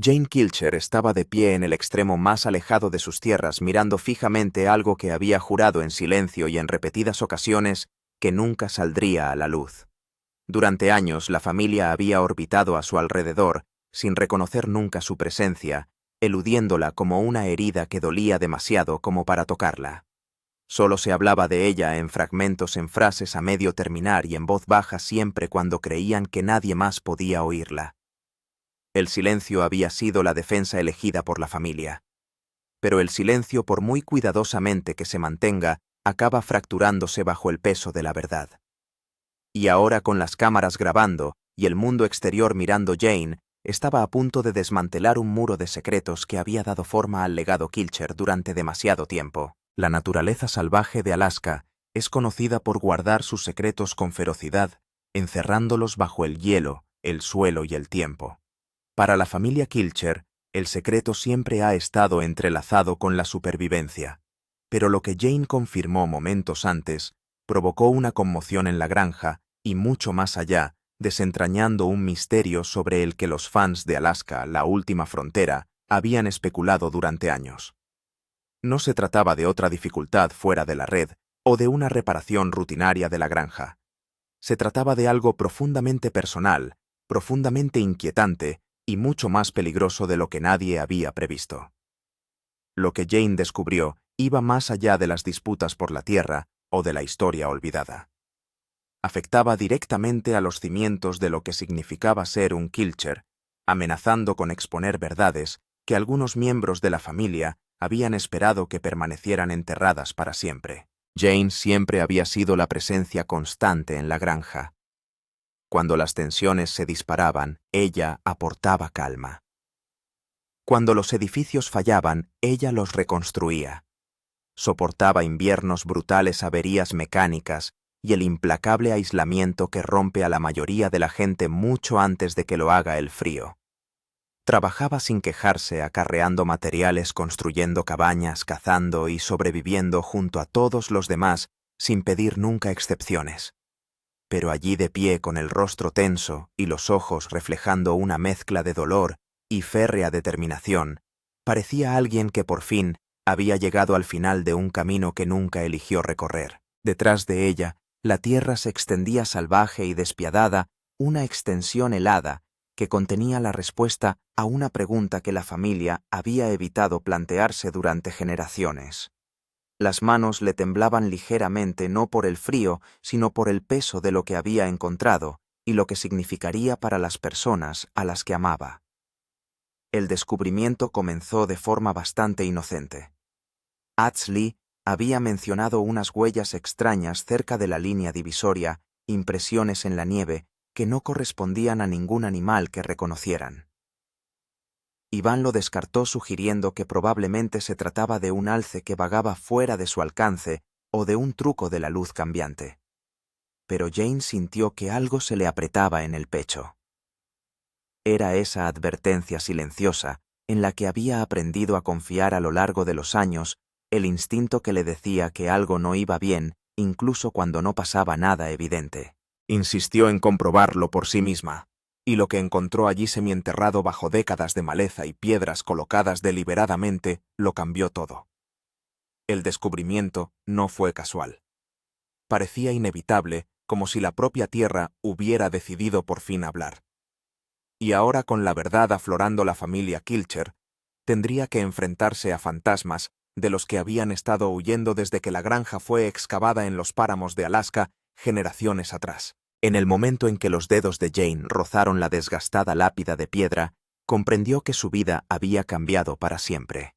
Jane Kilcher estaba de pie en el extremo más alejado de sus tierras, mirando fijamente algo que había jurado en silencio y en repetidas ocasiones que nunca saldría a la luz. Durante años la familia había orbitado a su alrededor, sin reconocer nunca su presencia, eludiéndola como una herida que dolía demasiado como para tocarla. Solo se hablaba de ella en fragmentos, en frases a medio terminar y en voz baja siempre cuando creían que nadie más podía oírla. El silencio había sido la defensa elegida por la familia. Pero el silencio, por muy cuidadosamente que se mantenga, acaba fracturándose bajo el peso de la verdad. Y ahora, con las cámaras grabando y el mundo exterior mirando, Jane estaba a punto de desmantelar un muro de secretos que había dado forma al legado Kilcher durante demasiado tiempo. La naturaleza salvaje de Alaska es conocida por guardar sus secretos con ferocidad, encerrándolos bajo el hielo, el suelo y el tiempo. Para la familia Kilcher, el secreto siempre ha estado entrelazado con la supervivencia. Pero lo que Jane confirmó momentos antes provocó una conmoción en la granja y mucho más allá, desentrañando un misterio sobre el que los fans de Alaska, la última frontera, habían especulado durante años. No se trataba de otra dificultad fuera de la red o de una reparación rutinaria de la granja. Se trataba de algo profundamente personal, profundamente inquietante y mucho más peligroso de lo que nadie había previsto. Lo que Jane descubrió iba más allá de las disputas por la tierra o de la historia olvidada. Afectaba directamente a los cimientos de lo que significaba ser un Kilcher, amenazando con exponer verdades que algunos miembros de la familia habían esperado que permanecieran enterradas para siempre. Jane siempre había sido la presencia constante en la granja. Cuando las tensiones se disparaban, ella aportaba calma. Cuando los edificios fallaban, ella los reconstruía. Soportaba inviernos brutales, averías mecánicas y el implacable aislamiento que rompe a la mayoría de la gente mucho antes de que lo haga el frío. Trabajaba sin quejarse, acarreando materiales, construyendo cabañas, cazando y sobreviviendo junto a todos los demás, sin pedir nunca excepciones. Pero allí de pie, con el rostro tenso y los ojos reflejando una mezcla de dolor y férrea determinación, parecía alguien que por fin había llegado al final de un camino que nunca eligió recorrer. Detrás de ella, la tierra se extendía salvaje y despiadada, una extensión helada que contenía la respuesta a una pregunta que la familia había evitado plantearse durante generaciones. Las manos le temblaban ligeramente, no por el frío, sino por el peso de lo que había encontrado y lo que significaría para las personas a las que amaba. El descubrimiento comenzó de forma bastante inocente. Atsley había mencionado unas huellas extrañas cerca de la línea divisoria, impresiones en la nieve que no correspondían a ningún animal que reconocieran. Iván lo descartó, sugiriendo que probablemente se trataba de un alce que vagaba fuera de su alcance o de un truco de la luz cambiante. Pero Jane sintió que algo se le apretaba en el pecho. Era esa advertencia silenciosa en la que había aprendido a confiar a lo largo de los años, el instinto que le decía que algo no iba bien, incluso cuando no pasaba nada evidente. Insistió en comprobarlo por sí misma, y lo que encontró allí semienterrado bajo décadas de maleza y piedras colocadas deliberadamente lo cambió todo. El descubrimiento no fue casual. Parecía inevitable, como si la propia tierra hubiera decidido por fin hablar. Y ahora, con la verdad aflorando, la familia Kilcher tendría que enfrentarse a fantasmas de los que habían estado huyendo desde que la granja fue excavada en los páramos de Alaska generaciones atrás. En el momento en que los dedos de Jane rozaron la desgastada lápida de piedra, comprendió que su vida había cambiado para siempre.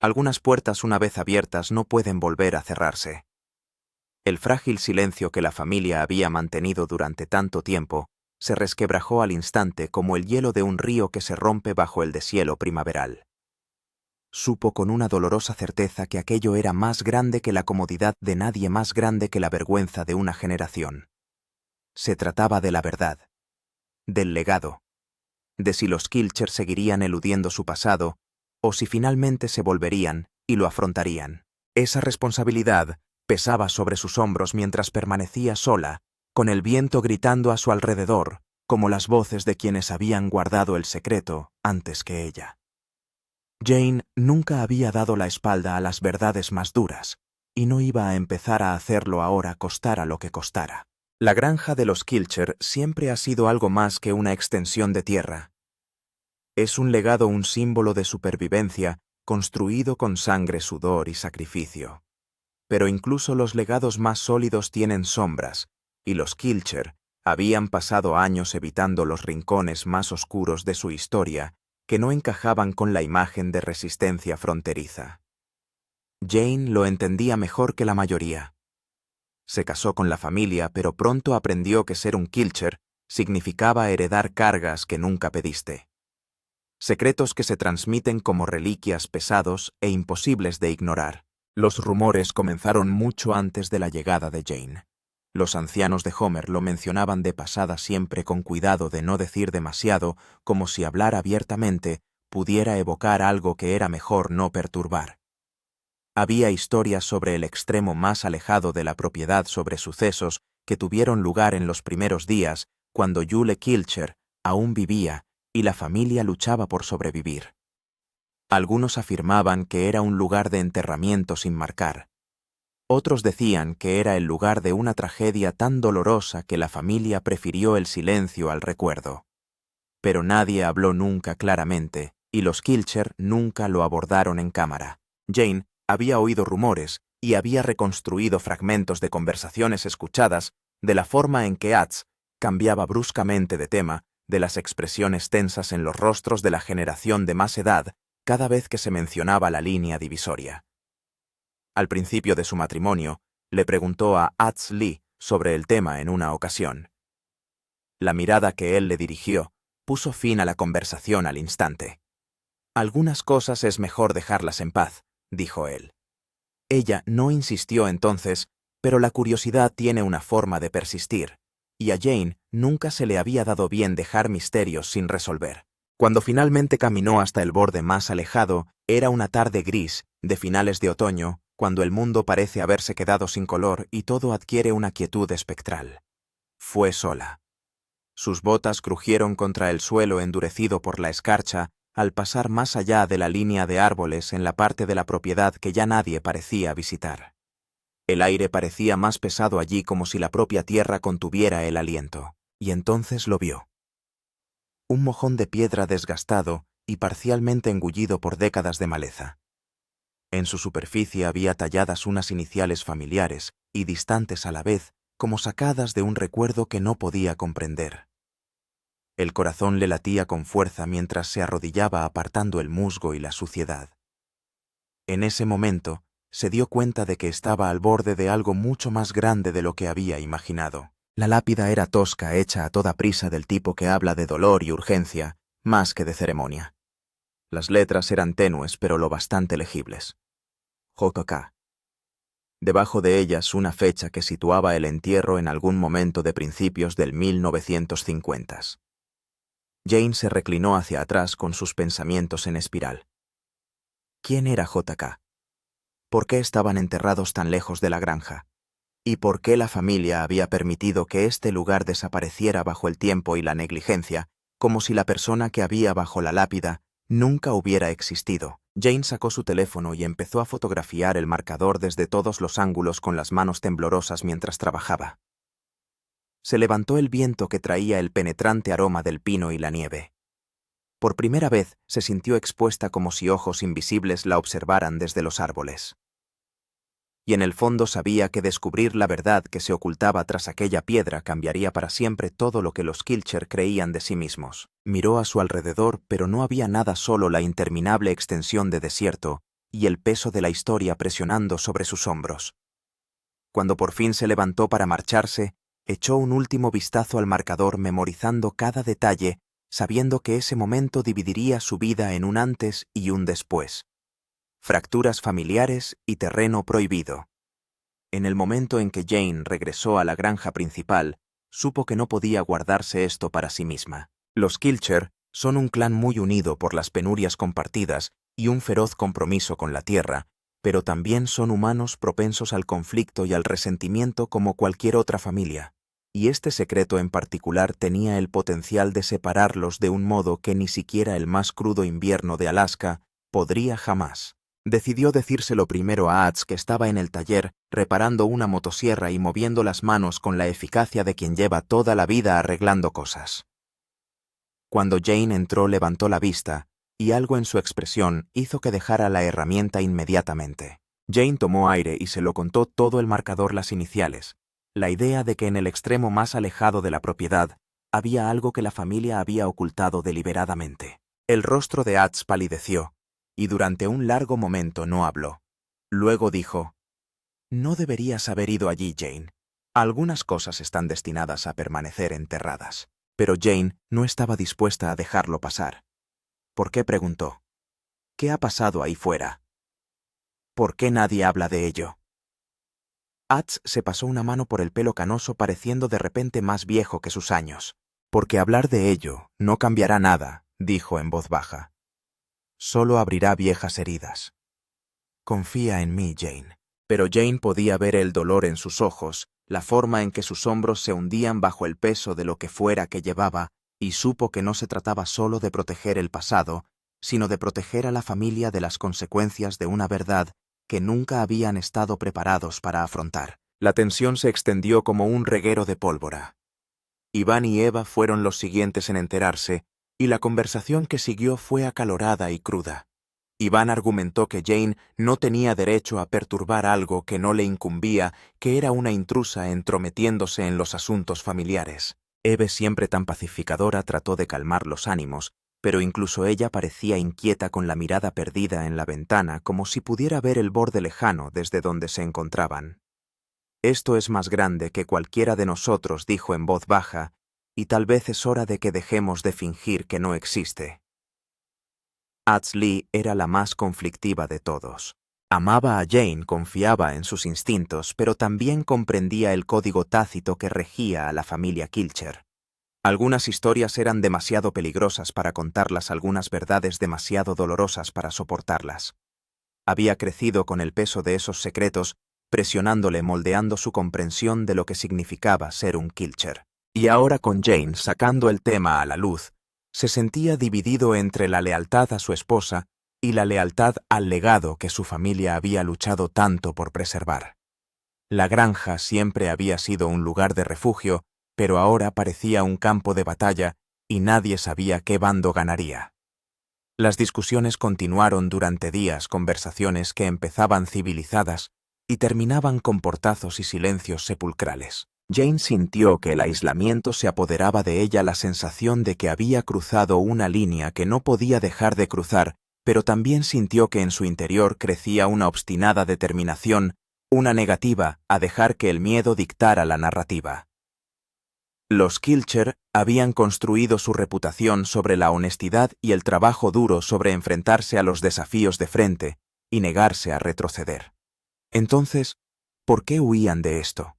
Algunas puertas, una vez abiertas, no pueden volver a cerrarse. El frágil silencio que la familia había mantenido durante tanto tiempo se resquebrajó al instante como el hielo de un río que se rompe bajo el deshielo primaveral. Supo con una dolorosa certeza que aquello era más grande que la comodidad de nadie, más grande que la vergüenza de una generación. Se trataba de la verdad, del legado, de si los Kilcher seguirían eludiendo su pasado o si finalmente se volverían y lo afrontarían. Esa responsabilidad pesaba sobre sus hombros mientras permanecía sola, con el viento gritando a su alrededor, como las voces de quienes habían guardado el secreto antes que ella. Jane nunca había dado la espalda a las verdades más duras, y no iba a empezar a hacerlo ahora costara lo que costara. La granja de los Kilcher siempre ha sido algo más que una extensión de tierra. Es un legado, un símbolo de supervivencia, construido con sangre, sudor y sacrificio. Pero incluso los legados más sólidos tienen sombras, y los Kilcher habían pasado años evitando los rincones más oscuros de su historia que no encajaban con la imagen de resistencia fronteriza. Jane lo entendía mejor que la mayoría. Se casó con la familia, pero pronto aprendió que ser un Kilcher significaba heredar cargas que nunca pediste. Secretos que se transmiten como reliquias, pesados e imposibles de ignorar. Los rumores comenzaron mucho antes de la llegada de Jane. Los ancianos de Homer lo mencionaban de pasada, siempre con cuidado de no decir demasiado, como si hablar abiertamente pudiera evocar algo que era mejor no perturbar. Había historias sobre el extremo más alejado de la propiedad, sobre sucesos que tuvieron lugar en los primeros días, cuando Yule Kilcher aún vivía y la familia luchaba por sobrevivir. Algunos afirmaban que era un lugar de enterramiento sin marcar. Otros decían que era el lugar de una tragedia tan dolorosa que la familia prefirió el silencio al recuerdo. Pero nadie habló nunca claramente, y los Kilcher nunca lo abordaron en cámara. Jane había oído rumores y había reconstruido fragmentos de conversaciones escuchadas, de la forma en que Atz cambiaba bruscamente de tema, de las expresiones tensas en los rostros de la generación de más edad cada vez que se mencionaba la línea divisoria. Al principio de su matrimonio, le preguntó a Atz Lee sobre el tema en una ocasión. La mirada que él le dirigió puso fin a la conversación al instante. «Algunas cosas es mejor dejarlas en paz», dijo él. Ella no insistió entonces, pero la curiosidad tiene una forma de persistir, y a Jane nunca se le había dado bien dejar misterios sin resolver. Cuando finalmente caminó hasta el borde más alejado, era una tarde gris, de finales de otoño, cuando el mundo parece haberse quedado sin color y todo adquiere una quietud espectral. Fue sola. Sus botas crujieron contra el suelo endurecido por la escarcha al pasar más allá de la línea de árboles en la parte de la propiedad que ya nadie parecía visitar. El aire parecía más pesado allí, como si la propia tierra contuviera el aliento. Y entonces lo vio. Un mojón de piedra desgastado y parcialmente engullido por décadas de maleza. En su superficie había talladas unas iniciales familiares y distantes a la vez, como sacadas de un recuerdo que no podía comprender. El corazón le latía con fuerza mientras se arrodillaba apartando el musgo y la suciedad. En ese momento, se dio cuenta de que estaba al borde de algo mucho más grande de lo que había imaginado. La lápida era tosca, hecha a toda prisa, del tipo que habla de dolor y urgencia, más que de ceremonia. Las letras eran tenues, pero lo bastante legibles. JK. Debajo de ellas una fecha que situaba el entierro en algún momento de principios del 1950. Jane se reclinó hacia atrás con sus pensamientos en espiral. ¿Quién era JK? ¿Por qué estaban enterrados tan lejos de la granja? ¿Y por qué la familia había permitido que este lugar desapareciera bajo el tiempo y la negligencia, como si la persona que había bajo la lápida nunca hubiera existido? Jane sacó su teléfono y empezó a fotografiar el marcador desde todos los ángulos con las manos temblorosas mientras trabajaba. Se levantó el viento que traía el penetrante aroma del pino y la nieve. Por primera vez se sintió expuesta, como si ojos invisibles la observaran desde los árboles. Y en el fondo sabía que descubrir la verdad que se ocultaba tras aquella piedra cambiaría para siempre todo lo que los Kilcher creían de sí mismos. Miró a su alrededor, pero no había nada, solo la interminable extensión de desierto y el peso de la historia presionando sobre sus hombros. Cuando por fin se levantó para marcharse, echó un último vistazo al marcador, memorizando cada detalle, sabiendo que ese momento dividiría su vida en un antes y un después. Fracturas familiares y terreno prohibido. En el momento en que Jane regresó a la granja principal, supo que no podía guardarse esto para sí misma. Los Kilcher son un clan muy unido por las penurias compartidas y un feroz compromiso con la tierra, pero también son humanos propensos al conflicto y al resentimiento como cualquier otra familia. y este secreto en particular tenía el potencial de separarlos de un modo que ni siquiera el más crudo invierno de Alaska podría jamás. Decidió decírselo primero a Ats, que estaba en el taller reparando una motosierra y moviendo las manos con la eficacia de quien lleva toda la vida arreglando cosas. Cuando Jane entró, levantó la vista, y algo en su expresión hizo que dejara la herramienta inmediatamente. Jane tomó aire y se lo contó todo, el marcador, las iniciales, la idea de que en el extremo más alejado de la propiedad había algo que la familia había ocultado deliberadamente. El rostro de Ats palideció, y durante un largo momento no habló. Luego dijo: «No deberías haber ido allí, Jane. Algunas cosas están destinadas a permanecer enterradas». Pero Jane no estaba dispuesta a dejarlo pasar. ¿Por qué?, preguntó. «¿Qué ha pasado ahí fuera? ¿Por qué nadie habla de ello?» Ats se pasó una mano por el pelo canoso, pareciendo de repente más viejo que sus años. «Porque hablar de ello no cambiará nada», dijo en voz baja. «Solo abrirá viejas heridas. Confía en mí, Jane». Pero Jane podía ver el dolor en sus ojos, la forma en que sus hombros se hundían bajo el peso de lo que fuera que llevaba, y supo que no se trataba solo de proteger el pasado, sino de proteger a la familia de las consecuencias de una verdad que nunca habían estado preparados para afrontar. La tensión se extendió como un reguero de pólvora. Iván y Eva fueron los siguientes en enterarse, y la conversación que siguió fue acalorada y cruda. Iván argumentó que Jane no tenía derecho a perturbar algo que no le incumbía, que era una intrusa entrometiéndose en los asuntos familiares. Eve, siempre tan pacificadora, trató de calmar los ánimos, pero incluso ella parecía inquieta, con la mirada perdida en la ventana, como si pudiera ver el borde lejano desde donde se encontraban. «Esto es más grande que cualquiera de nosotros», dijo en voz baja, «y tal vez es hora de que dejemos de fingir que no existe». Ats Lee era la más conflictiva de todos. Amaba a Jane, confiaba en sus instintos, pero también comprendía el código tácito que regía a la familia Kilcher. Algunas historias eran demasiado peligrosas para contarlas, algunas verdades demasiado dolorosas para soportarlas. Había crecido con el peso de esos secretos, presionándole, moldeando su comprensión de lo que significaba ser un Kilcher. Y ahora, con Jane sacando el tema a la luz, se sentía dividido entre la lealtad a su esposa y la lealtad al legado que su familia había luchado tanto por preservar. La granja siempre había sido un lugar de refugio, pero ahora parecía un campo de batalla y nadie sabía qué bando ganaría. Las discusiones continuaron durante días, conversaciones que empezaban civilizadas y terminaban con portazos y silencios sepulcrales. Jane sintió que el aislamiento se apoderaba de ella, la sensación de que había cruzado una línea que no podía dejar de cruzar, pero también sintió que en su interior crecía una obstinada determinación, una negativa a dejar que el miedo dictara la narrativa. Los Kilcher habían construido su reputación sobre la honestidad y el trabajo duro, sobre enfrentarse a los desafíos de frente y negarse a retroceder. Entonces, ¿por qué huían de esto?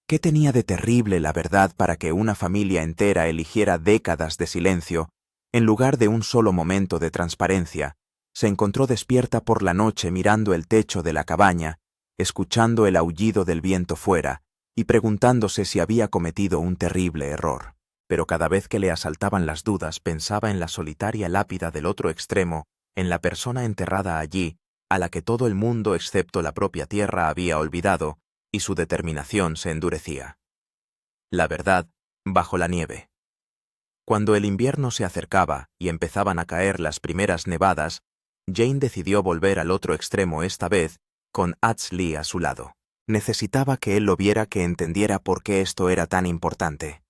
¿Qué tenía de terrible la verdad para que una familia entera eligiera décadas de silencio en lugar de un solo momento de transparencia? Se encontró despierta por la noche, mirando el techo de la cabaña, escuchando el aullido del viento fuera y preguntándose si había cometido un terrible error. Pero cada vez que le asaltaban las dudas, pensaba en la solitaria lápida del otro extremo, en la persona enterrada allí, a la que todo el mundo excepto la propia tierra había olvidado, y su determinación se endurecía. La verdad, bajo la nieve. Cuando el invierno se acercaba y empezaban a caer las primeras nevadas, Jane decidió volver al otro extremo, esta vez con Ats Lee a su lado. Necesitaba que él lo viera, que entendiera por qué esto era tan importante.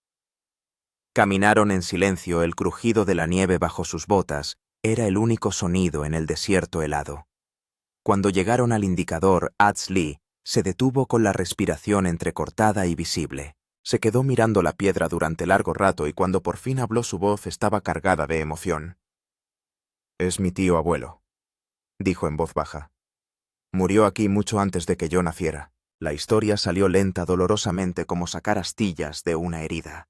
Caminaron en silencio, el crujido de la nieve bajo sus botas era el único sonido en el desierto helado. Cuando llegaron al indicador, Ats Lee se detuvo con la respiración entrecortada y visible. Se quedó mirando la piedra durante largo rato y cuando por fin habló, su voz estaba cargada de emoción. «Es mi tío abuelo», dijo en voz baja. «Murió aquí mucho antes de que yo naciera». La historia salió lenta, dolorosamente, como sacar astillas de una herida.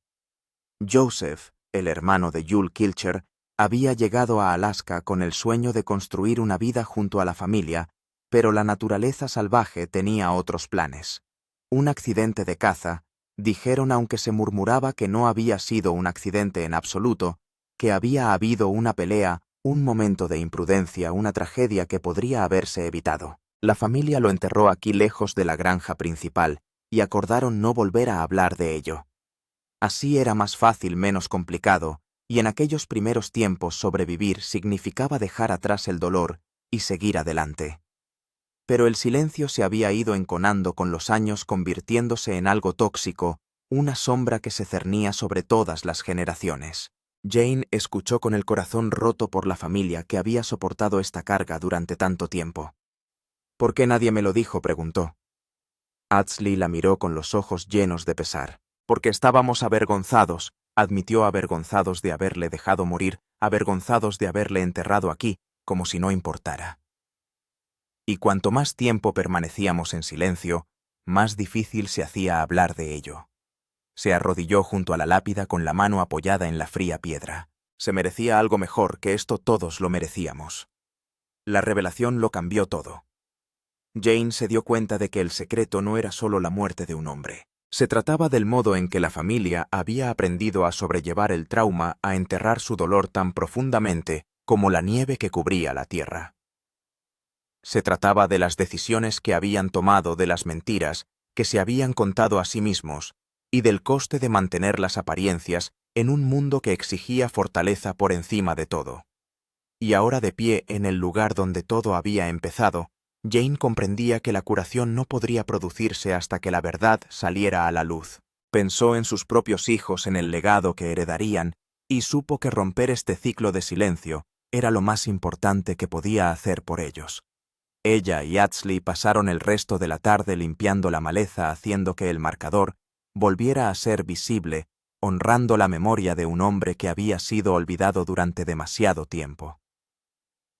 Joseph, el hermano de Yule Kilcher, había llegado a Alaska con el sueño de construir una vida junto a la familia, pero la naturaleza salvaje tenía otros planes. Un accidente de caza Dijeron, aunque se murmuraba que no había sido un accidente en absoluto, que había habido una pelea, un momento de imprudencia, una tragedia que podría haberse evitado. La familia lo enterró aquí lejos de la granja principal, y acordaron no volver a hablar de ello. Así era más fácil, menos complicado, y en aquellos primeros tiempos sobrevivir significaba dejar atrás el dolor y seguir adelante. Pero el silencio se había ido enconando con los años, convirtiéndose en algo tóxico, una sombra que se cernía sobre todas las generaciones. Jane escuchó con el corazón roto por la familia que había soportado esta carga durante tanto tiempo. —¿Por qué nadie me lo dijo? —preguntó. Adsley la miró con los ojos llenos de pesar. —Porque estábamos avergonzados —admitió—, avergonzados de haberle dejado morir, avergonzados de haberle enterrado aquí, como si no importara. Y cuanto más tiempo permanecíamos en silencio, más difícil se hacía hablar de ello. Se arrodilló junto a la lápida con la mano apoyada en la fría piedra. Se merecía algo mejor, que esto todos lo merecíamos. La revelación lo cambió todo. Jane se dio cuenta de que el secreto no era solo la muerte de un hombre. Se trataba del modo en que la familia había aprendido a sobrellevar el trauma, a enterrar su dolor tan profundamente como la nieve que cubría la tierra. Se trataba de las decisiones que habían tomado, de las mentiras que se habían contado a sí mismos y del coste de mantener las apariencias en un mundo que exigía fortaleza por encima de todo. Y ahora, de pie en el lugar donde todo había empezado, Jane comprendía que la curación no podría producirse hasta que la verdad saliera a la luz. Pensó en sus propios hijos, en el legado que heredarían, y supo que romper este ciclo de silencio era lo más importante que podía hacer por ellos. Ella y Adsley pasaron el resto de la tarde limpiando la maleza, haciendo que el marcador volviera a ser visible, honrando la memoria de un hombre que había sido olvidado durante demasiado tiempo.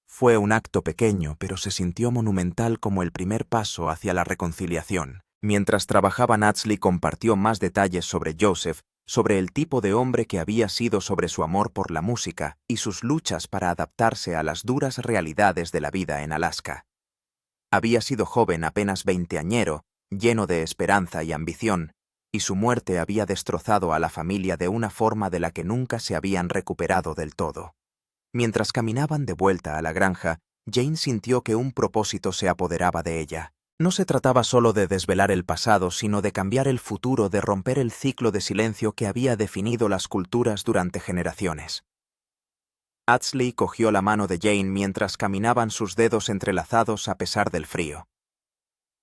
Fue un acto pequeño, pero se sintió monumental como el primer paso hacia la reconciliación. Mientras trabajaban, Adsley compartió más detalles sobre Joseph, sobre el tipo de hombre que había sido, sobre su amor por la música y sus luchas para adaptarse a las duras realidades de la vida en Alaska. Había sido joven, apenas veinteañero, lleno de esperanza y ambición, y su muerte había destrozado a la familia de una forma de la que nunca se habían recuperado del todo. Mientras caminaban de vuelta a la granja, Jane sintió que un propósito se apoderaba de ella. No se trataba solo de desvelar el pasado, sino de cambiar el futuro, de romper el ciclo de silencio que había definido las culturas durante generaciones. Adsley cogió la mano de Jane mientras caminaban, sus dedos entrelazados a pesar del frío.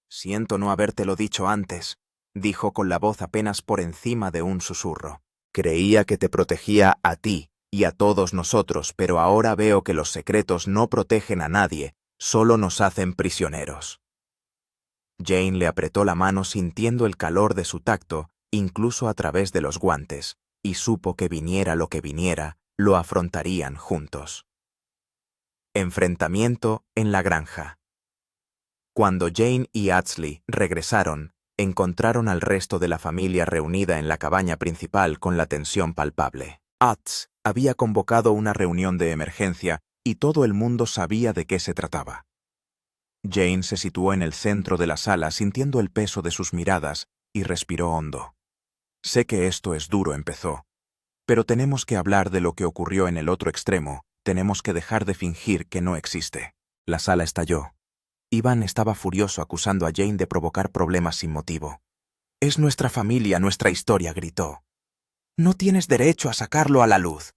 «Siento no habértelo dicho antes», dijo con la voz apenas por encima de un susurro. «Creía que te protegía a ti y a todos nosotros, pero ahora veo que los secretos no protegen a nadie, solo nos hacen prisioneros». Jane le apretó la mano sintiendo el calor de su tacto, incluso a través de los guantes, y supo que viniera lo que viniera, lo afrontarían juntos. Enfrentamiento en la granja. Cuando Jane y Adsley regresaron, encontraron al resto de la familia reunida en la cabaña principal con la tensión palpable. Adz había convocado una reunión de emergencia y todo el mundo sabía de qué se trataba. Jane se situó en el centro de la sala sintiendo el peso de sus miradas y respiró hondo. «Sé que esto es duro», empezó. «Pero tenemos que hablar de lo que ocurrió en el otro extremo, tenemos que dejar de fingir que no existe». La sala estalló. Ivan estaba furioso, acusando a Jane de provocar problemas sin motivo. «Es nuestra familia, nuestra historia», gritó. «No tienes derecho a sacarlo a la luz».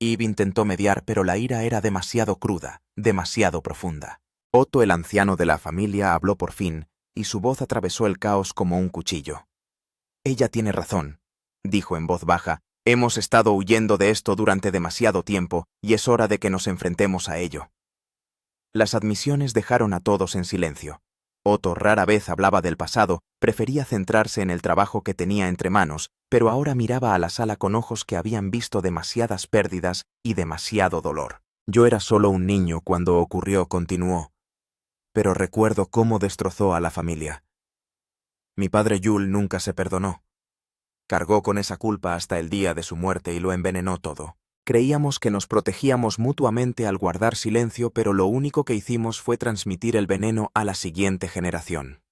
Eve intentó mediar, pero la ira era demasiado cruda, demasiado profunda. Otto, el anciano de la familia, habló por fin, y su voz atravesó el caos como un cuchillo. «Ella tiene razón», dijo en voz baja. «Hemos estado huyendo de esto durante demasiado tiempo, y es hora de que nos enfrentemos a ello». Las admisiones dejaron a todos en silencio. Otto rara vez hablaba del pasado, prefería centrarse en el trabajo que tenía entre manos, pero ahora miraba a la sala con ojos que habían visto demasiadas pérdidas y demasiado dolor. «Yo era solo un niño cuando ocurrió», continuó, «pero recuerdo cómo destrozó a la familia. Mi padre Yul nunca se perdonó. Cargó con esa culpa hasta el día de su muerte y lo envenenó todo. Creíamos que nos protegíamos mutuamente al guardar silencio, pero lo único que hicimos fue transmitir el veneno a la siguiente generación».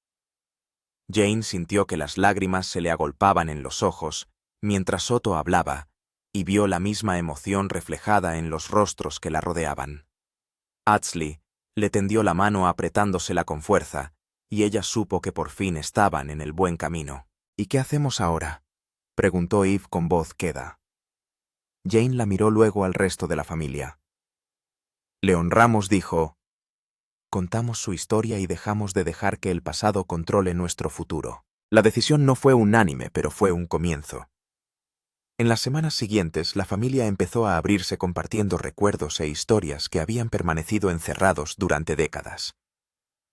Jane sintió que las lágrimas se le agolpaban en los ojos mientras Otto hablaba, y vio la misma emoción reflejada en los rostros que la rodeaban. Adzli le tendió la mano apretándosela con fuerza, y ella supo que por fin estaban en el buen camino. «¿Y qué hacemos ahora?», preguntó Eve con voz queda. Jane la miró luego al resto de la familia. «Le honramos», dijo. «Contamos su historia y dejamos de dejar que el pasado controle nuestro futuro». La decisión no fue unánime, pero fue un comienzo. En las semanas siguientes, la familia empezó a abrirse compartiendo recuerdos e historias que habían permanecido encerrados durante décadas.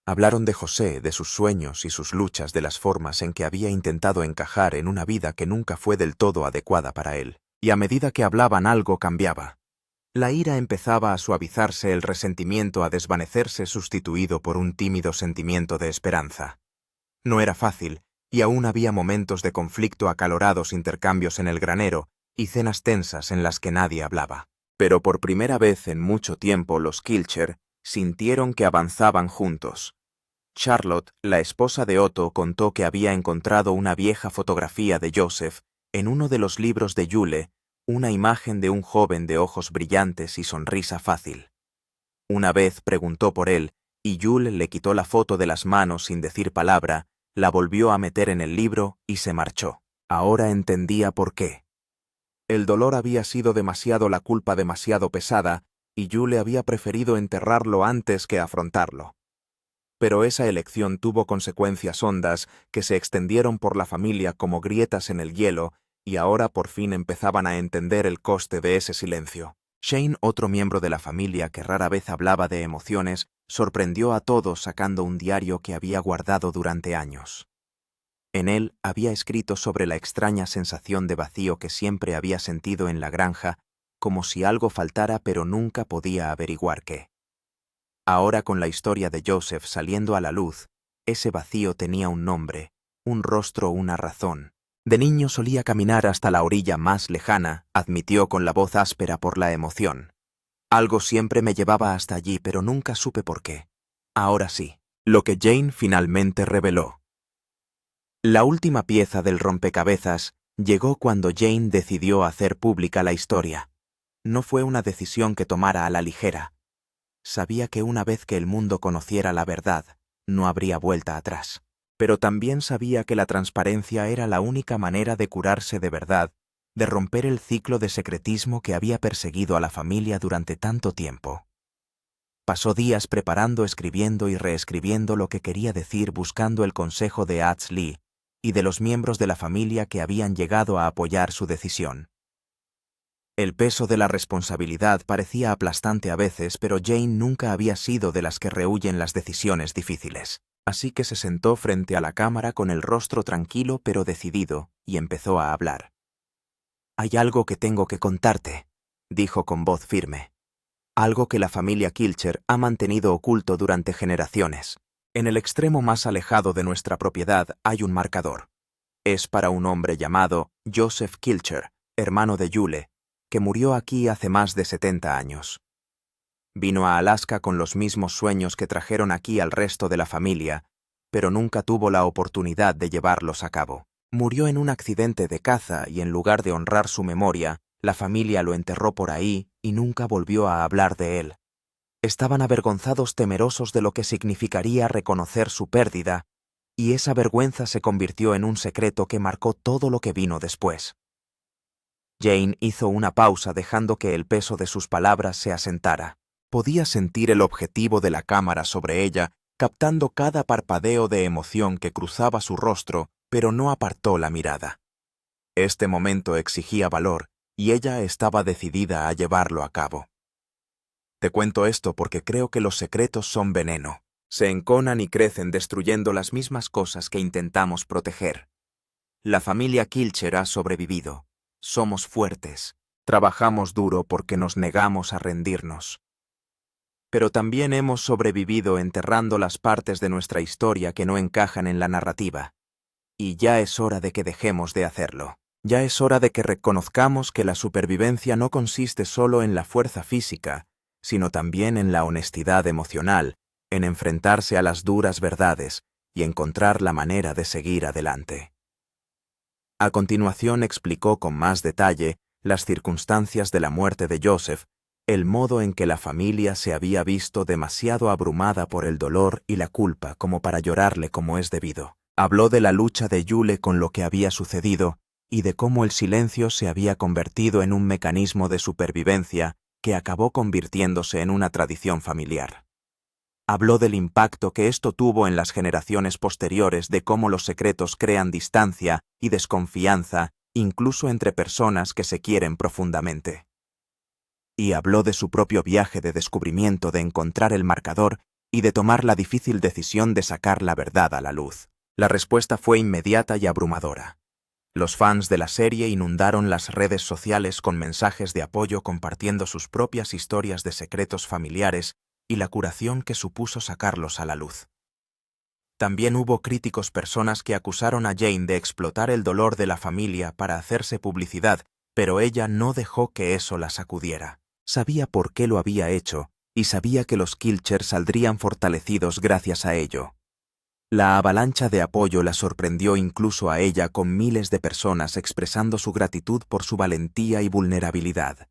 Hablaron de José, de sus sueños y sus luchas, de las formas en que había intentado encajar en una vida que nunca fue del todo adecuada para él. Y a medida que hablaban algo cambiaba. La ira empezaba a suavizarse, el resentimiento a desvanecerse, sustituido por un tímido sentimiento de esperanza. No era fácil, y aún había momentos de conflicto, acalorados intercambios en el granero y cenas tensas en las que nadie hablaba. Pero por primera vez en mucho tiempo los Kilcher sintieron que avanzaban juntos. Charlotte, la esposa de Otto, contó que había encontrado una vieja fotografía de Joseph en uno de los libros de Yule, una imagen de un joven de ojos brillantes y sonrisa fácil. Una vez preguntó por él, y Yule le quitó la foto de las manos sin decir palabra, la volvió a meter en el libro y se marchó. Ahora entendía por qué. El dolor había sido demasiado, la culpa demasiado pesada, y Yule había preferido enterrarlo antes que afrontarlo. Pero esa elección tuvo consecuencias hondas que se extendieron por la familia como grietas en el hielo, y ahora por fin empezaban a entender el coste de ese silencio. Shane, otro miembro de la familia que rara vez hablaba de emociones, sorprendió a todos sacando un diario que había guardado durante años. En él había escrito sobre la extraña sensación de vacío que siempre había sentido en la granja, como si algo faltara pero nunca podía averiguar qué. Ahora, con la historia de Joseph saliendo a la luz, ese vacío tenía un nombre, un rostro, una razón. De niño solía caminar hasta la orilla más lejana, admitió con la voz áspera por la emoción. Algo siempre me llevaba hasta allí, pero nunca supe por qué. Ahora sí, lo que Jane finalmente reveló. La última pieza del rompecabezas llegó cuando Jane decidió hacer pública la historia. No fue una decisión que tomara a la ligera. Sabía que una vez que el mundo conociera la verdad, no habría vuelta atrás. Pero también sabía que la transparencia era la única manera de curarse de verdad, de romper el ciclo de secretismo que había perseguido a la familia durante tanto tiempo. Pasó días preparando, escribiendo y reescribiendo lo que quería decir, buscando el consejo de Adzli y de los miembros de la familia que habían llegado a apoyar su decisión. El peso de la responsabilidad parecía aplastante a veces, pero Jane nunca había sido de las que rehúyen las decisiones difíciles. Así que se sentó frente a la cámara con el rostro tranquilo pero decidido y empezó a hablar. «Hay algo que tengo que contarte», dijo con voz firme. «Algo que la familia Kilcher ha mantenido oculto durante generaciones. En el extremo más alejado de nuestra propiedad hay un marcador. Es para un hombre llamado Joseph Kilcher, hermano de Yule, que murió aquí hace más de 70 años. Vino a Alaska con los mismos sueños que trajeron aquí al resto de la familia, pero nunca tuvo la oportunidad de llevarlos a cabo. Murió en un accidente de caza y en lugar de honrar su memoria, la familia lo enterró por ahí y nunca volvió a hablar de él. Estaban avergonzados, temerosos de lo que significaría reconocer su pérdida, y esa vergüenza se convirtió en un secreto que marcó todo lo que vino después». Jane hizo una pausa dejando que el peso de sus palabras se asentara. Podía sentir el objetivo de la cámara sobre ella, captando cada parpadeo de emoción que cruzaba su rostro, pero no apartó la mirada. Este momento exigía valor, y ella estaba decidida a llevarlo a cabo. «Te cuento esto porque creo que los secretos son veneno. Se enconan y crecen destruyendo las mismas cosas que intentamos proteger. La familia Kilcher ha sobrevivido. Somos fuertes. Trabajamos duro porque nos negamos a rendirnos. Pero también hemos sobrevivido enterrando las partes de nuestra historia que no encajan en la narrativa. Y ya es hora de que dejemos de hacerlo. Ya es hora de que reconozcamos que la supervivencia no consiste solo en la fuerza física, sino también en la honestidad emocional, en enfrentarse a las duras verdades y encontrar la manera de seguir adelante. A continuación explicó con más detalle las circunstancias de la muerte de Joseph, el modo en que la familia se había visto demasiado abrumada por el dolor y la culpa como para llorarle como es debido. Habló de la lucha de Yule con lo que había sucedido y de cómo el silencio se había convertido en un mecanismo de supervivencia que acabó convirtiéndose en una tradición familiar. Habló del impacto que esto tuvo en las generaciones posteriores, de cómo los secretos crean distancia y desconfianza, incluso entre personas que se quieren profundamente. Y habló de su propio viaje de descubrimiento, de encontrar el marcador y de tomar la difícil decisión de sacar la verdad a la luz. La respuesta fue inmediata y abrumadora. Los fans de la serie inundaron las redes sociales con mensajes de apoyo compartiendo sus propias historias de secretos familiares y la curación que supuso sacarlos a la luz. También hubo críticos, personas que acusaron a Jane de explotar el dolor de la familia para hacerse publicidad, pero ella no dejó que eso la sacudiera. Sabía por qué lo había hecho y sabía que los Kilcher saldrían fortalecidos gracias a ello. La avalancha de apoyo la sorprendió incluso a ella, con miles de personas expresando su gratitud por su valentía y vulnerabilidad.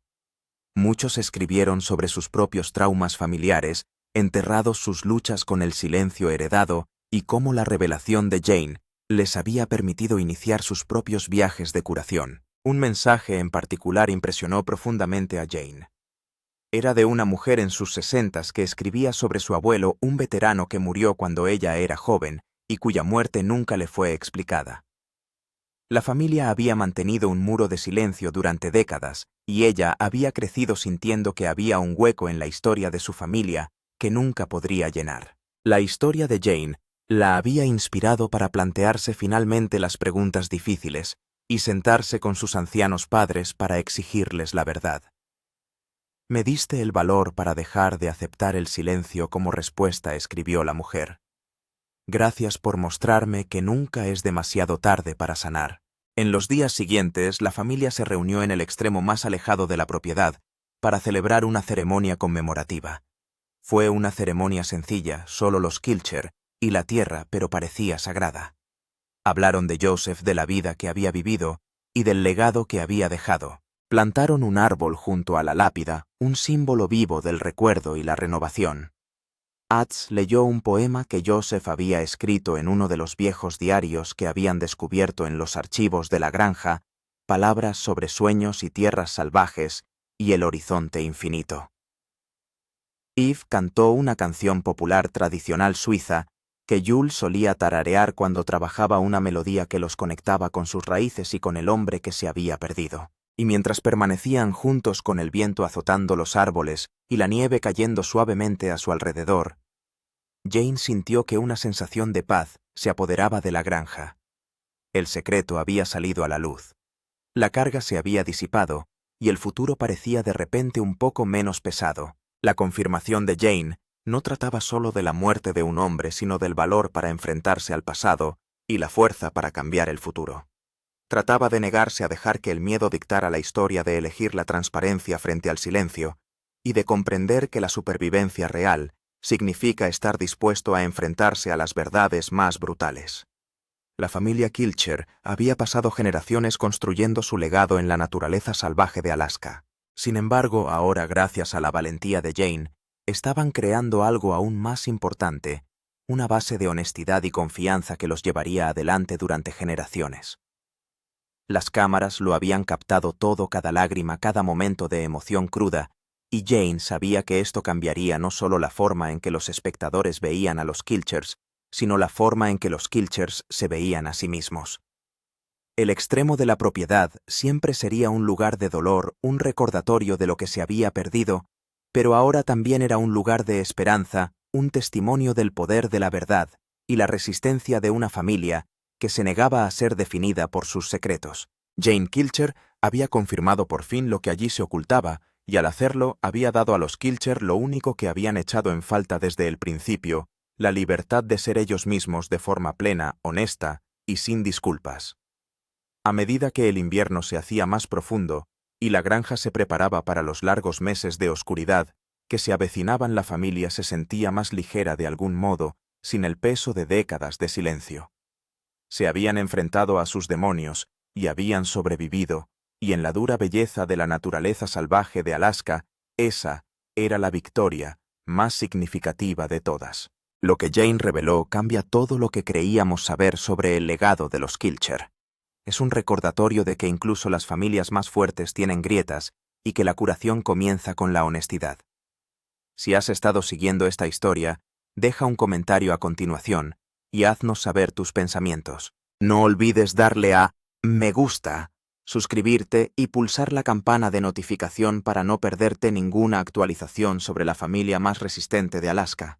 Muchos escribieron sobre sus propios traumas familiares, enterrados sus luchas con el silencio heredado y cómo la revelación de Jane les había permitido iniciar sus propios viajes de curación. Un mensaje en particular impresionó profundamente a Jane. Era de una mujer en sus 60s que escribía sobre su abuelo, un veterano que murió cuando ella era joven y cuya muerte nunca le fue explicada. La familia había mantenido un muro de silencio durante décadas y ella había crecido sintiendo que había un hueco en la historia de su familia que nunca podría llenar. La historia de Jane la había inspirado para plantearse finalmente las preguntas difíciles y sentarse con sus ancianos padres para exigirles la verdad. «Me diste el valor para dejar de aceptar el silencio como respuesta», escribió la mujer. «Gracias por mostrarme que nunca es demasiado tarde para sanar». En los días siguientes, la familia se reunió en el extremo más alejado de la propiedad para celebrar una ceremonia conmemorativa. Fue una ceremonia sencilla, solo los Kilcher y la tierra, pero parecía sagrada. Hablaron de Joseph, de la vida que había vivido y del legado que había dejado. Plantaron un árbol junto a la lápida, un símbolo vivo del recuerdo y la renovación. Atz leyó un poema que Joseph había escrito en uno de los viejos diarios que habían descubierto en los archivos de la granja, palabras sobre sueños y tierras salvajes y el horizonte infinito. Eve cantó una canción popular tradicional suiza que Jules solía tararear cuando trabajaba, una melodía que los conectaba con sus raíces y con el hombre que se había perdido. Y mientras permanecían juntos con el viento azotando los árboles y la nieve cayendo suavemente a su alrededor, Jane sintió que una sensación de paz se apoderaba de la granja. El secreto había salido a la luz. La carga se había disipado y el futuro parecía de repente un poco menos pesado. La confirmación de Jane no trataba solo de la muerte de un hombre, sino del valor para enfrentarse al pasado y la fuerza para cambiar el futuro. Trataba de negarse a dejar que el miedo dictara la historia, de elegir la transparencia frente al silencio y de comprender que la supervivencia real significa estar dispuesto a enfrentarse a las verdades más brutales. La familia Kilcher había pasado generaciones construyendo su legado en la naturaleza salvaje de Alaska. Sin embargo, ahora, gracias a la valentía de Jane, estaban creando algo aún más importante, una base de honestidad y confianza que los llevaría adelante durante generaciones. Las cámaras lo habían captado todo, cada lágrima, cada momento de emoción cruda, y Jane sabía que esto cambiaría no solo la forma en que los espectadores veían a los Kilchers, sino la forma en que los Kilchers se veían a sí mismos. El extremo de la propiedad siempre sería un lugar de dolor, un recordatorio de lo que se había perdido, pero ahora también era un lugar de esperanza, un testimonio del poder de la verdad y la resistencia de una familia que se negaba a ser definida por sus secretos. Jane Kilcher había confirmado por fin lo que allí se ocultaba, y al hacerlo había dado a los Kilcher lo único que habían echado en falta desde el principio: la libertad de ser ellos mismos de forma plena, honesta y sin disculpas. A medida que el invierno se hacía más profundo y la granja se preparaba para los largos meses de oscuridad que se avecinaban, la familia se sentía más ligera de algún modo, sin el peso de décadas de silencio. Se habían enfrentado a sus demonios y habían sobrevivido, y en la dura belleza de la naturaleza salvaje de Alaska, esa era la victoria más significativa de todas. Lo que Jane reveló cambia todo lo que creíamos saber sobre el legado de los Kilcher. Es un recordatorio de que incluso las familias más fuertes tienen grietas y que la curación comienza con la honestidad. Si has estado siguiendo esta historia, deja un comentario a continuación y haznos saber tus pensamientos. No olvides darle a me gusta, suscribirte y pulsar la campana de notificación para no perderte ninguna actualización sobre la familia más resistente de Alaska.